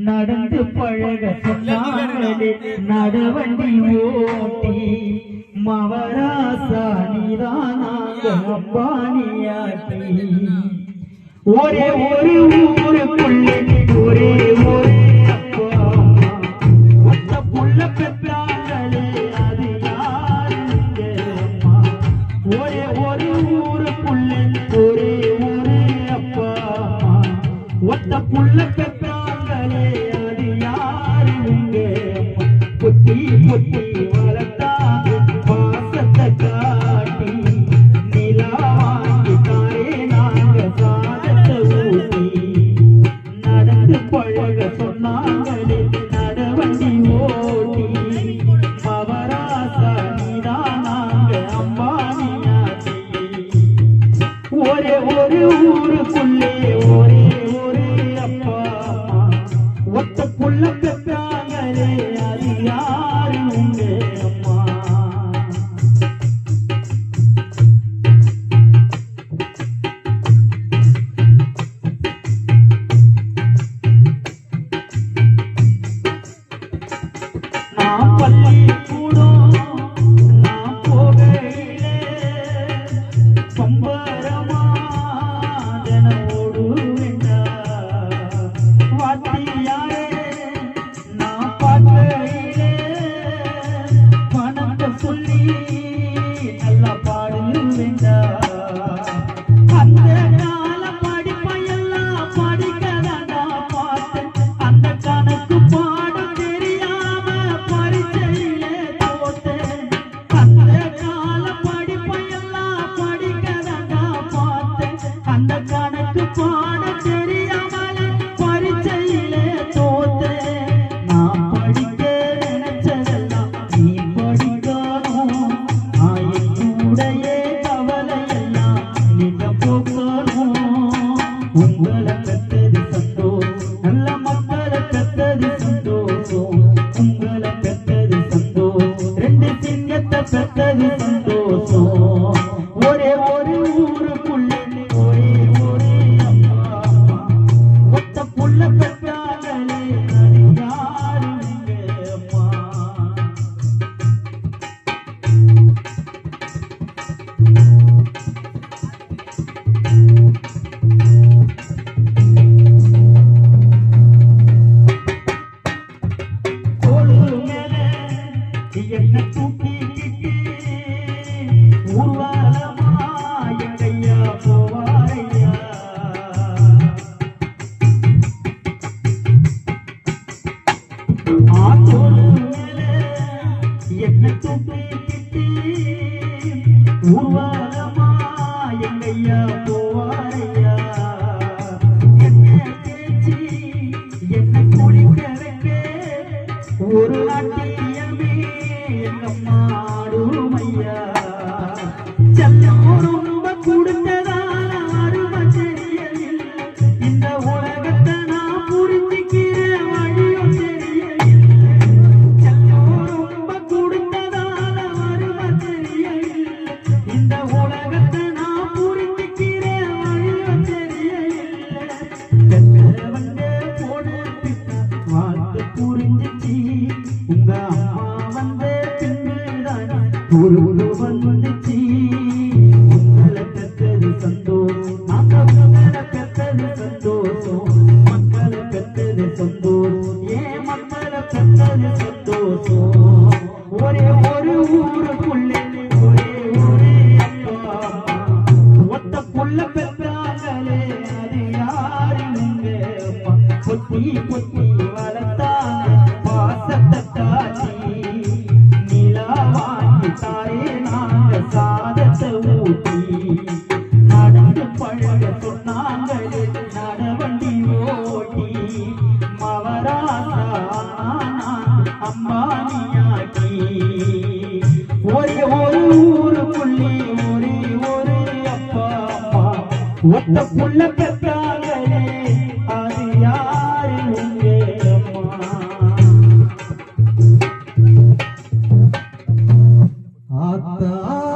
நடந்து பழக சொன்னாங்களே நடவண்டி ஓட்டி மவராசா நீதானாங்க அம்பானியாட்டி ஒரே ஒரு ஊருக்குள்ளே ஒரே ஒரு அப்பா ஒத்த புள்ள பெற்றாங்களே அது யாருங்க அம்மா ஒரே ஒரு ஊருக்குள்ளே ஒரே ஒரு அப்பா ஒத்த புள்ள பெற்றாங்களே அது யாருங்க புத்தி புத்தி வளர்த்தாங்க பாசத்தை காட்டி நிலா வாங்கி தாரே நாங்க சாதத்தை ஊட்டி நடந்து பழக சொன்னாங்களே நடவண்டி ஓட்டி மவராசா நீதான் நாங்க அம்பானியாட்டி ஒரே ஒரு ஊருக்குள்ளே ஒரே ஒரு அப்பா ஒத்த புள்ள பெற்றாங்களே அது யாரு உங்க அம்மா நான் பள்ளி கூடம் நான் போகையிலே பம்பரமா ஓடுவேண்டா வாத்தியாரே நான் பார்க்கையிலே பணத்தை சொல்லி நல்லா பாடுவேண்டா அந்த கால படிப்பையெல்லாம் படிக்கதாண்டா பார்த்தேன் அந்த கணக்கு பாட தெரியாம பரிச்சையிலே தோத்தேன் அந்த கால படிப்பையெல்லாம் படிக்கதாண்டா பார்த்தேன் அந்த கணக்கு பாட தெரியாமலே பரிச்சையிலே தோத்தேன் நான் படிக்க நினைச்சதெல்லாம் நீ படிக்கணும் என்னுடைய கவலையெல்லாம் நீங்க போக்கணும் உங்களை பெற்றது சந்தோஷம் நல்ல மக்களை பெற்றது சந்தோஷம் உங்களை பெற்றது சந்தோஷம் ரெண்டு சிங்கத்தை பெற்றது சந்தோஷம் ஒரே ஒரு ஊருக்குள்ளே ஒரே ஒரு அப்பா ஒத்த புள்ள பெற்றாங்களே அது யாருங்க அம்மா கோளு மேல என்ன தூக்கிக்கிட்டு ஊர்வலமா எங்கையா போவாரையா ஆத்தோடு மேல என்ன தூக்கிக்கிட்டு ஊர்வலமா எங்கையா போவாரையா என்ன தேய்ச்சி என்ன குளிக்க வைக்க ஒரு நாட்டியமே எங்கம்மா ஆடுமையா செல்லம் ரொம்ப கொடுத்ததால அருமை தெரியவில்லை இந்த உலகத்தை நான் புரிஞ்சுக்கிற வழியும் தெரியவில்லை செல்லம் ரொம்ப கொடுத்ததால அருமை தெரியவில்லை இந்த உலகத்தை நான் புரிஞ்சுக்கிற வழியும் தெரியவில்லை பெற்றவங்க போனதுக்கு வாழ்க்கை புரிஞ்சிச்சு உங்க அம்மா வந்த பின்னுதான் பொருள் வந்துச்சு உங்களை பெற்றது சந்தோஷம் நாங்க உங்களை பெற்றது சந்தோஷம் மக்களை பெற்றது சந்தோஷம் ஏன் மக்களை பெற்றது சந்தோஷம் ஒரே ஒரு ஊருக்குள்ளே ஒரே ஒரு அப்பா ஒத்த புள்ள பெற்றாங்களே அது யாரு உங்க அம்மா பொத்தி பொத்தி வளர்த்தாங்க பாசத்தை காட்டி நிலா வாங்கி தாரே நாங்க சாதத்தை ஊட்டி நடந்து பழக சொன்னாங்களே நடவண்டி ஓட்டி மவராசா அம்பானியாட்டி ஒரே ஒரு ஊருக்குள்ளே ஒரே ஒரு அப்பா அம்மா ஒத்த புள்ள பெற்றாங்களே அது யாரு உங்க அம்மா ஆத்தா